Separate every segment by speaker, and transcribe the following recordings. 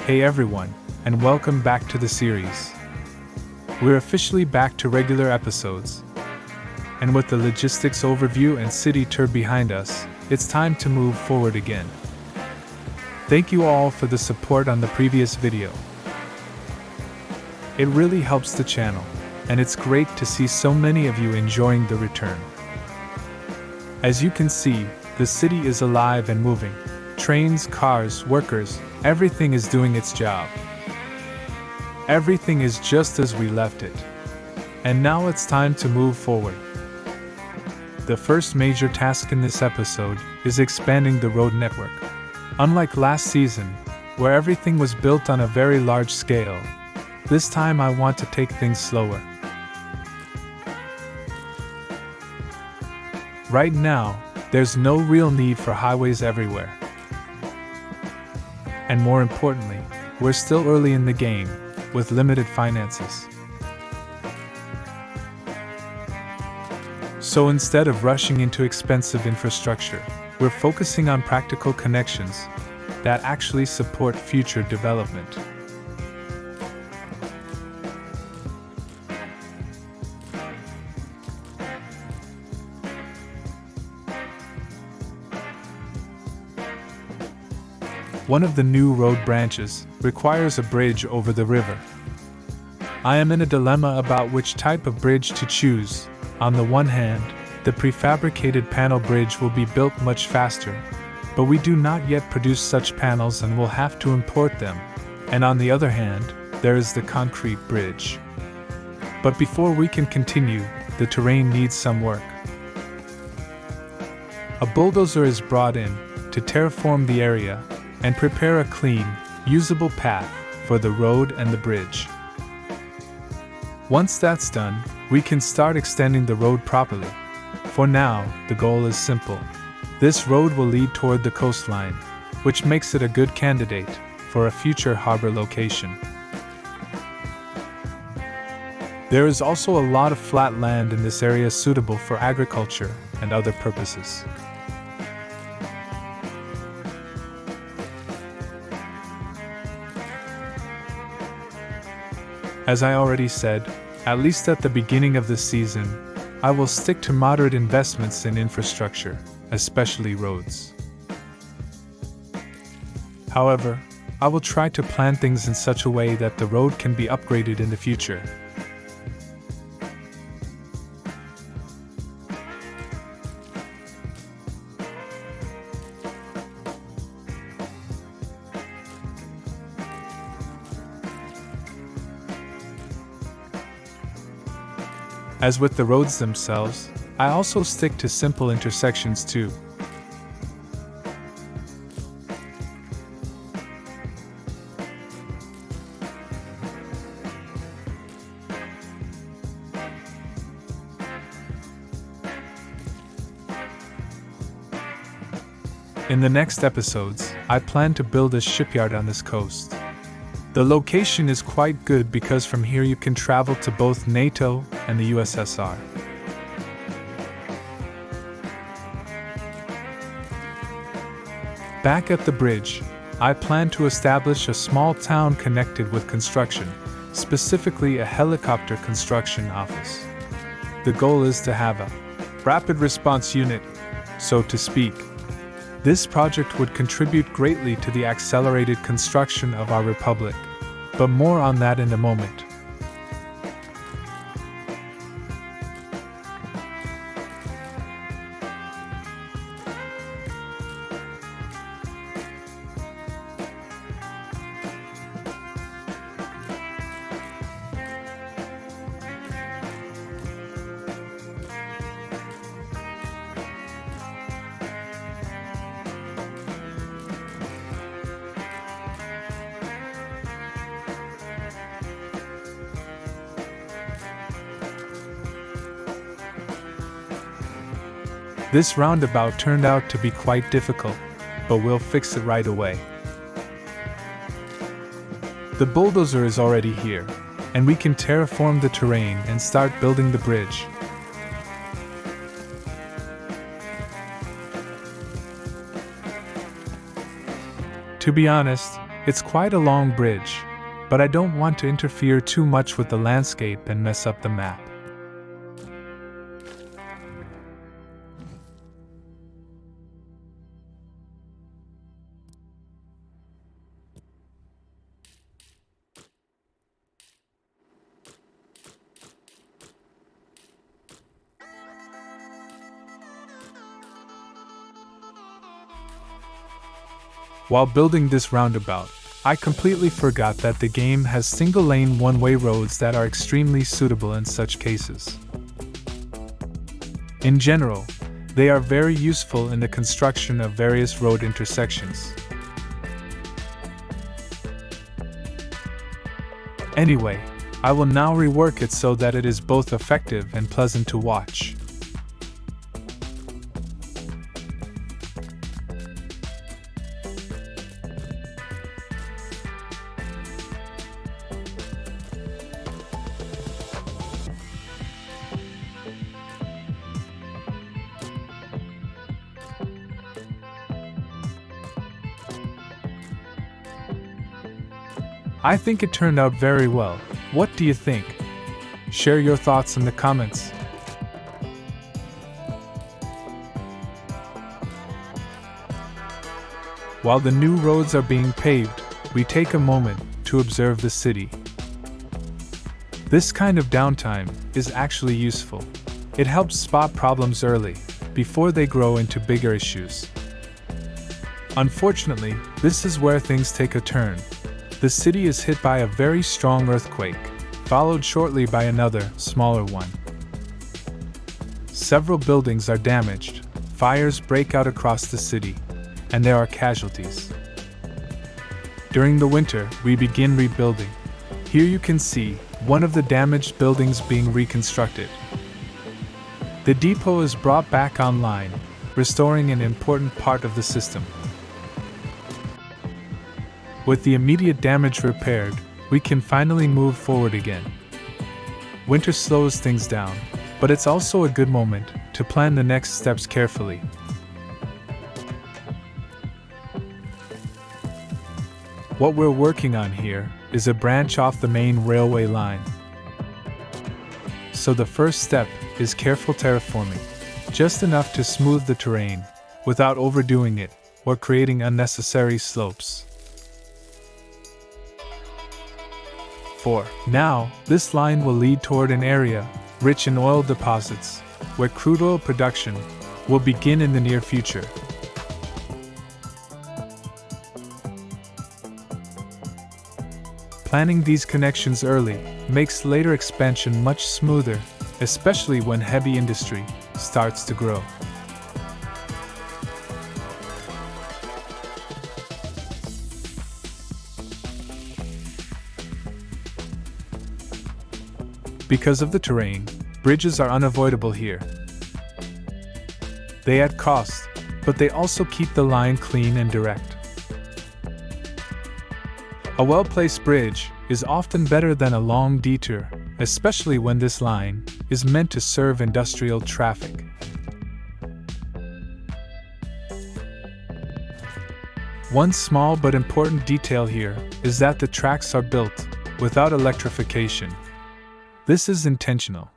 Speaker 1: Hey everyone, and welcome back to the series. We're officially back to regular episodes. And with the logistics overview and city tour behind us, it's time to move forward again. Thank you all for the support on the previous video. It really helps the channel, and it's great to see so many of you enjoying the return. As you can see, the city is alive and moving. Trains, cars, workers, everything is doing its job. Everything is just as we left it. And now it's time to move forward. The first major task in this episode is expanding the road network. Unlike last season, where everything was built on a very large scale, this time I want to take things slower. Right now, there's no real need for highways everywhere. And more importantly, we're still early in the game, with limited finances. So instead of rushing into expensive infrastructure, we're focusing on practical connections that actually support future development. One of the new road branches requires a bridge over the river. I am in a dilemma about which type of bridge to choose. On the one hand, the prefabricated panel bridge will be built much faster, but we do not yet produce such panels and will have to import them. And on the other hand, there is the concrete bridge. But before we can continue, the terrain needs some work. A bulldozer is brought in to terraform the area and prepare a clean, usable path for the road and the bridge. Once that's done, we can start extending the road properly. For now, the goal is simple. This road will lead toward the coastline, which makes it a good candidate for a future harbor location. There is also a lot of flat land in this area suitable for agriculture and other purposes. As I already said, at least at the beginning of the season, I will stick to moderate investments in infrastructure, especially roads. However, I will try to plan things in such a way that the road can be upgraded in the future. As with the roads themselves, I also stick to simple intersections too. In the next episodes, I plan to build a shipyard on this coast. The location is quite good because from here you can travel to both NATO and the USSR. Back at the bridge, I plan to establish a small town connected with construction, specifically a helicopter construction office. The goal is to have a rapid response unit, so to speak. This project would contribute greatly to the accelerated construction of our republic, but more on that in a moment. This roundabout turned out to be quite difficult, but we'll fix it right away. The bulldozer is already here, and we can terraform the terrain and start building the bridge. To be honest, It's quite a long bridge, but I don't want to interfere too much with the landscape and mess up the map. While building this roundabout, I completely forgot that the game has single-lane one-way roads that are extremely suitable in such cases. In general, they are very useful in the construction of various road intersections. Anyway, I will now rework it so that it is both effective and pleasant to watch. I think it turned out very well. What do you think? Share your thoughts in the comments. While the new roads are being paved, we take a moment to observe the city. This kind of downtime is actually useful. It helps spot problems early, before they grow into bigger issues. Unfortunately, this is where things take a turn. The city is hit by a very strong earthquake, followed shortly by another, smaller one. Several buildings are damaged, fires break out across the city, and there are casualties. During the winter, we begin rebuilding. Here you can see one of the damaged buildings being reconstructed. The depot is brought back online, restoring an important part of the system. With the immediate damage repaired, we can finally move forward again. Winter slows things down, but it's also a good moment to plan the next steps carefully. What we're working on here is a branch off the main railway line. So the first step is careful terraforming, just enough to smooth the terrain, without overdoing it or creating unnecessary slopes. For now, this line will lead toward an area rich in oil deposits, where crude oil production will begin in the near future. Planning these connections early makes later expansion much smoother, especially when heavy industry starts to grow. Because of the terrain, bridges are unavoidable here. They add cost, but they also keep the line clean and direct. A well-placed bridge is often better than a long detour, especially when this line is meant to serve industrial traffic. One small but important detail here is that the tracks are built without electrification. This is intentional.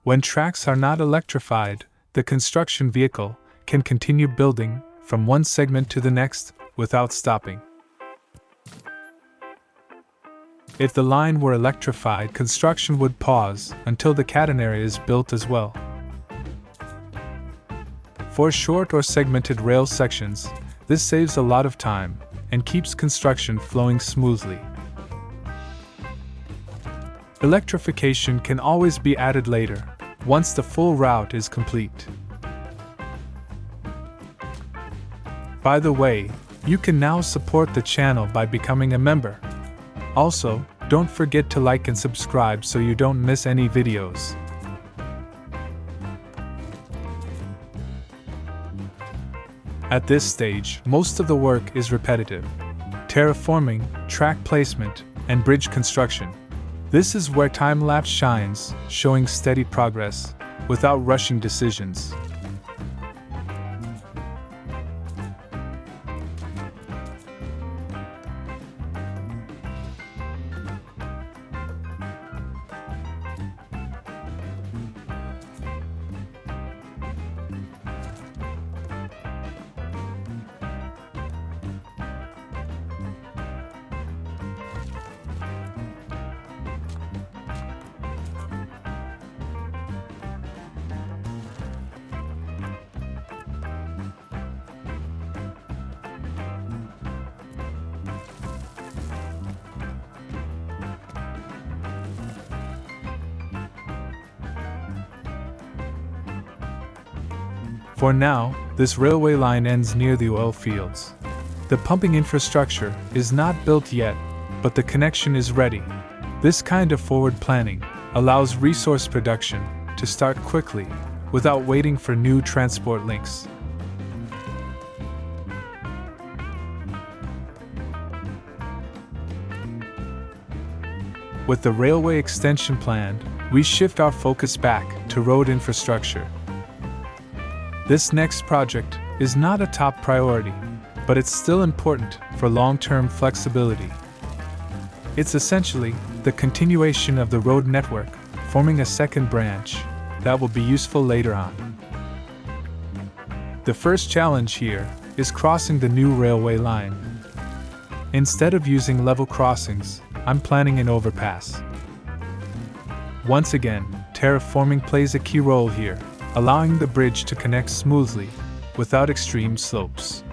Speaker 1: When tracks are not electrified, the construction vehicle can continue building from one segment to the next without stopping. If the line were electrified, construction would pause until the catenary is built as well. For short or segmented rail sections, this saves a lot of time and keeps construction flowing smoothly. Electrification can always be added later, once the full route is complete. By the way, you can now support the channel by becoming a member. Also, don't forget to like and subscribe so you don't miss any videos. At this stage, most of the work is repetitive. Terraforming, track placement, and bridge construction. This is where time-lapse shines, showing steady progress, without rushing decisions. For now, this railway line ends near the oil fields. The pumping infrastructure is not built yet, but the connection is ready. This kind of forward planning allows resource production to start quickly without waiting for new transport links. With the railway extension planned, we shift our focus back to road infrastructure. This next project is not a top priority, but it's still important for long-term flexibility. It's essentially the continuation of the road network, forming a second branch that will be useful later on. The first challenge here is crossing the new railway line. Instead of using level crossings, I'm planning an overpass. Once again, terraforming plays a key role here, allowing the bridge to connect smoothly, without extreme slopes.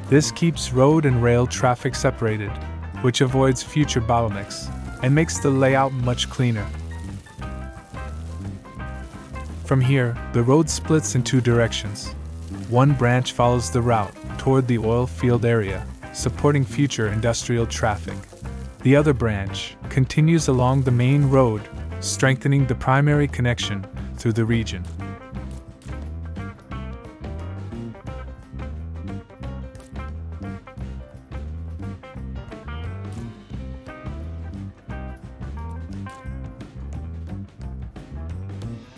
Speaker 1: This keeps road and rail traffic separated, which avoids future bottlenecks, and makes the layout much cleaner. From here, the road splits in two directions. One branch follows the route toward the oil field area, supporting future industrial traffic. The other branch continues along the main road, strengthening the primary connection through the region.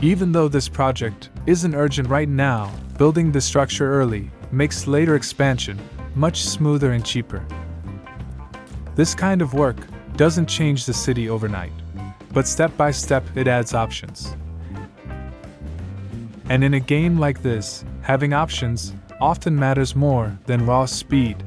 Speaker 1: Even though this project isn't urgent right now, building the structure early makes later expansion much smoother and cheaper. This kind of work doesn't change the city overnight, but step by step it adds options. And in a game like this, having options often matters more than raw speed.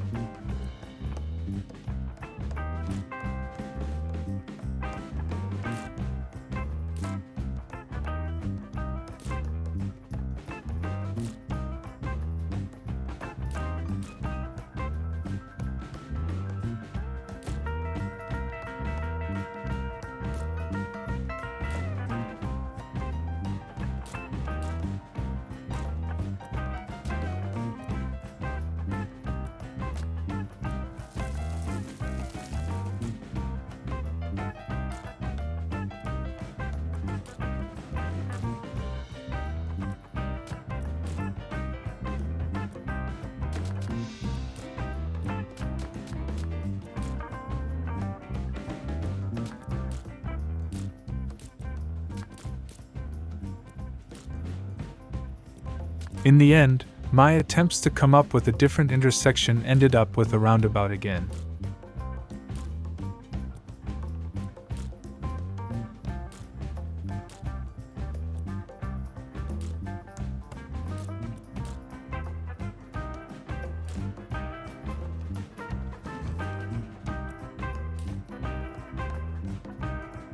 Speaker 1: In the end, my attempts to come up with a different intersection ended up with a roundabout again.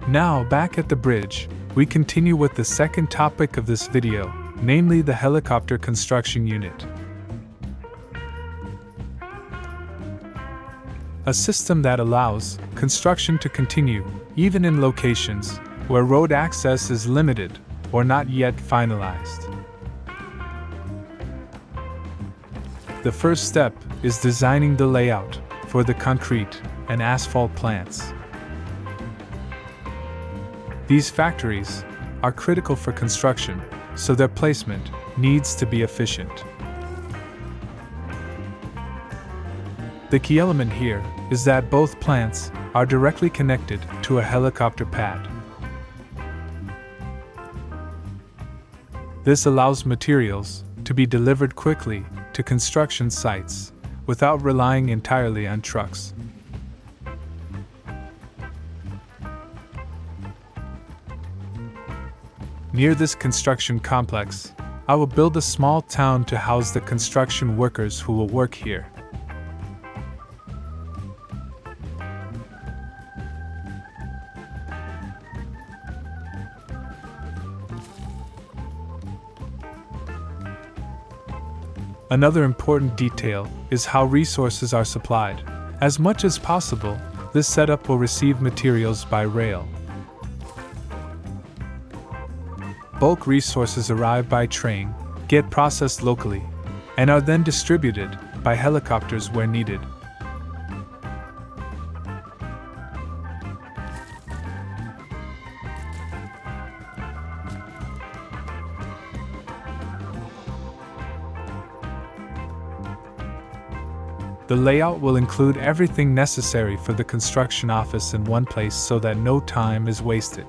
Speaker 1: Now, back at the bridge, we continue with the second topic of this video, namely the helicopter construction unit. A system that allows construction to continue even in locations where road access is limited or not yet finalized. The first step is designing the layout for the concrete and asphalt plants. These factories are critical for construction, so their placement needs to be efficient. The key element here is that both plants are directly connected to a helicopter pad. This allows materials to be delivered quickly to construction sites without relying entirely on trucks. Near this construction complex, I will build a small town to house the construction workers who will work here. Another important detail is how resources are supplied. As much as possible, this setup will receive materials by rail. bulk resources arrive by train, get processed locally, and are then distributed by helicopters where needed. The layout will include everything necessary for the construction office in one place so that no time is wasted.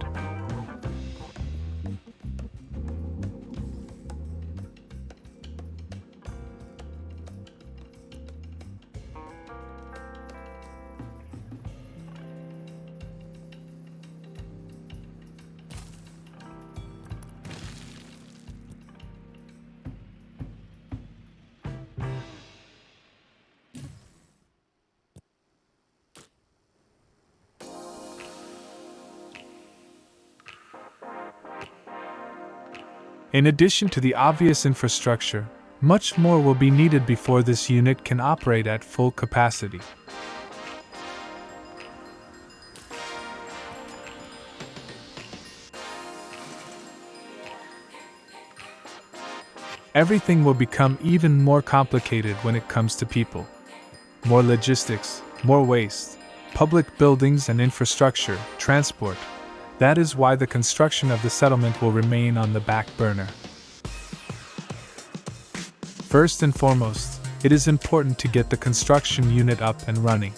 Speaker 1: In addition to the obvious infrastructure, much more will be needed before this unit can operate at full capacity. Everything will become even more complicated when it comes to people. More logistics, more waste, public buildings and infrastructure, transport. That is why the construction of the settlement will remain on the back burner. First and foremost, it is important to get the construction unit up and running.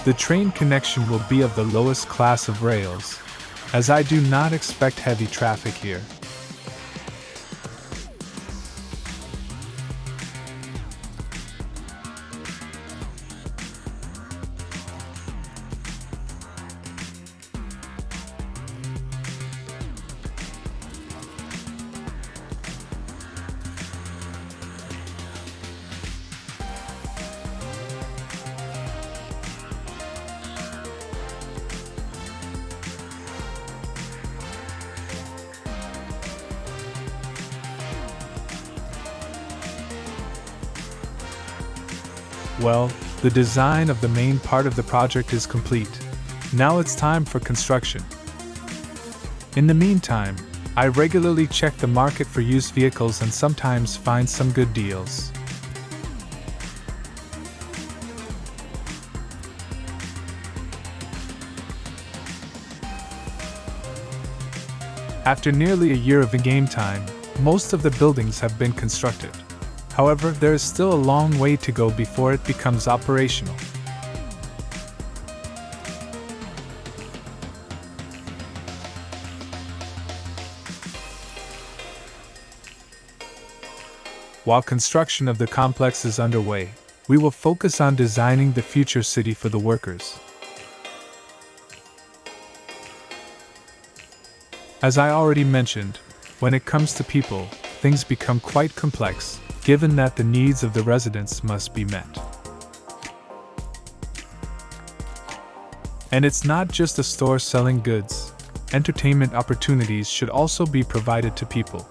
Speaker 1: The train connection will be of the lowest class of rails, as I do not expect heavy traffic here. Well, the design of the main part of the project is complete. Now it's time for construction. In the meantime, I regularly check the market for used vehicles and sometimes find some good deals. After nearly a year of in-game time, most of the buildings have been constructed. However, there is still a long way to go before it becomes operational. While construction of the complex is underway, we will focus on designing the future city for the workers. As I already mentioned, when it comes to people, things become quite complex, given that the needs of the residents must be met. And it's not just a store selling goods. Entertainment opportunities should also be provided to people.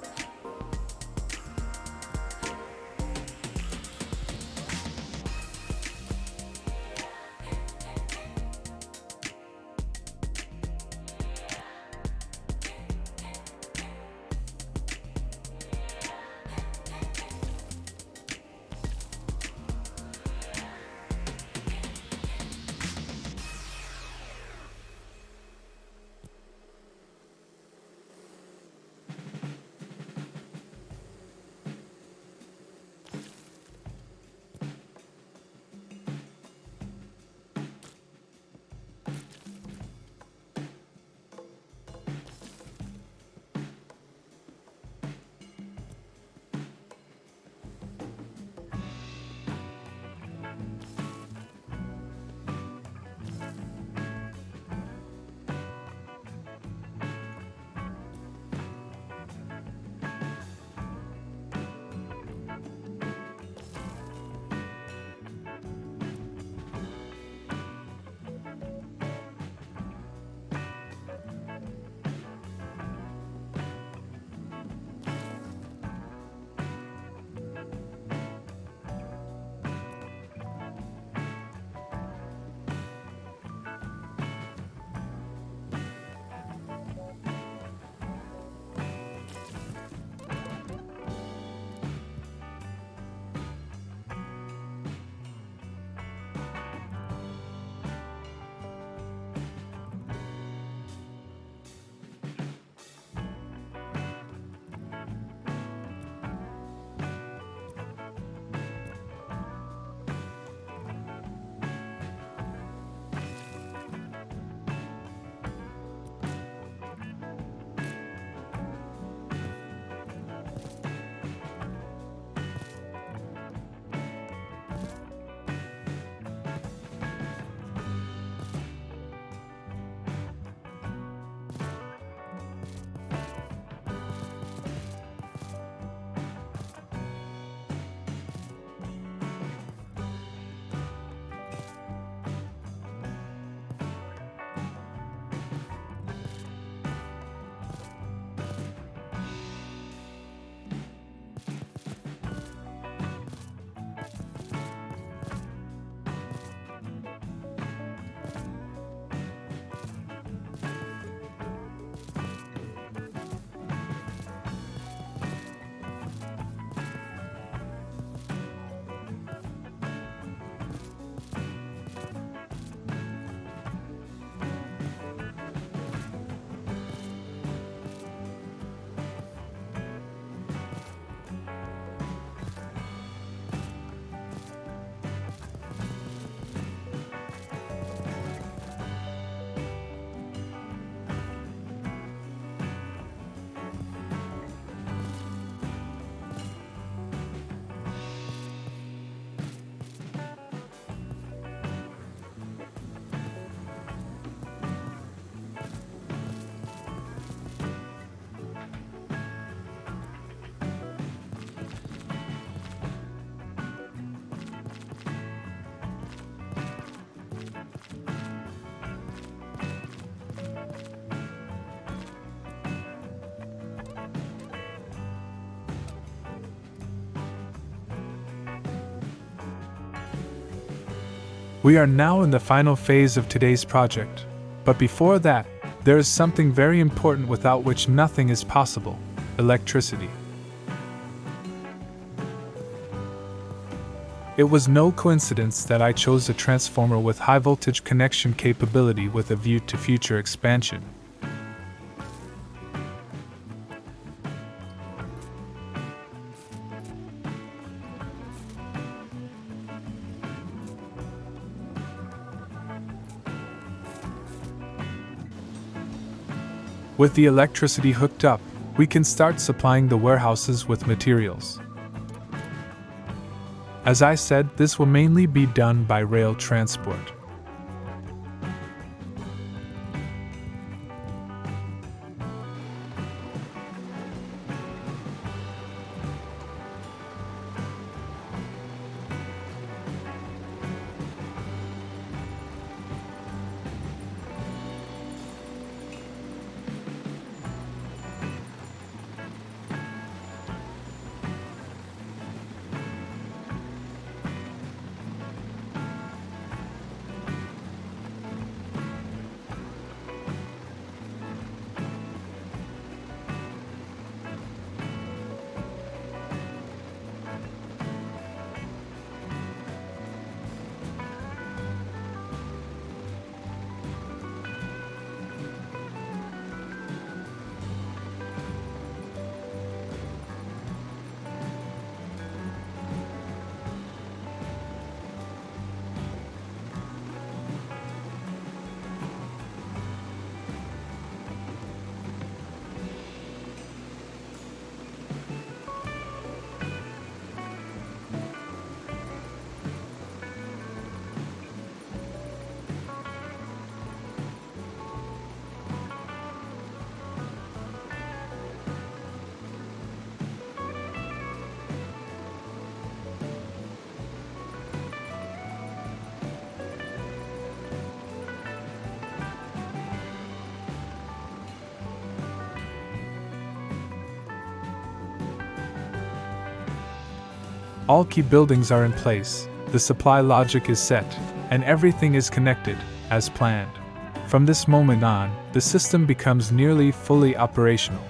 Speaker 1: We are now in the final phase of today's project, but before that, there is something very important without which nothing is possible: electricity. It was no coincidence that I chose a transformer with high voltage connection capability with a view to future expansion. With the electricity hooked up, we can start supplying the warehouses with materials. As I said, this will mainly be done by rail transport. All key buildings are in place, the supply logic is set, and everything is connected, as planned. From this moment on, the system becomes nearly fully operational.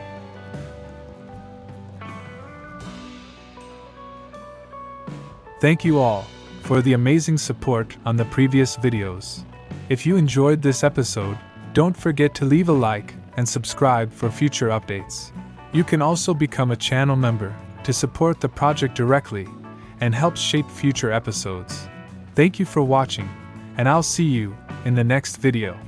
Speaker 1: Thank you all for the amazing support on the previous videos. If you enjoyed this episode, don't forget to leave a like and subscribe for future updates. You can also become a channel member to support the project directly and help shape future episodes. Thank you for watching, and I'll see you in the next video.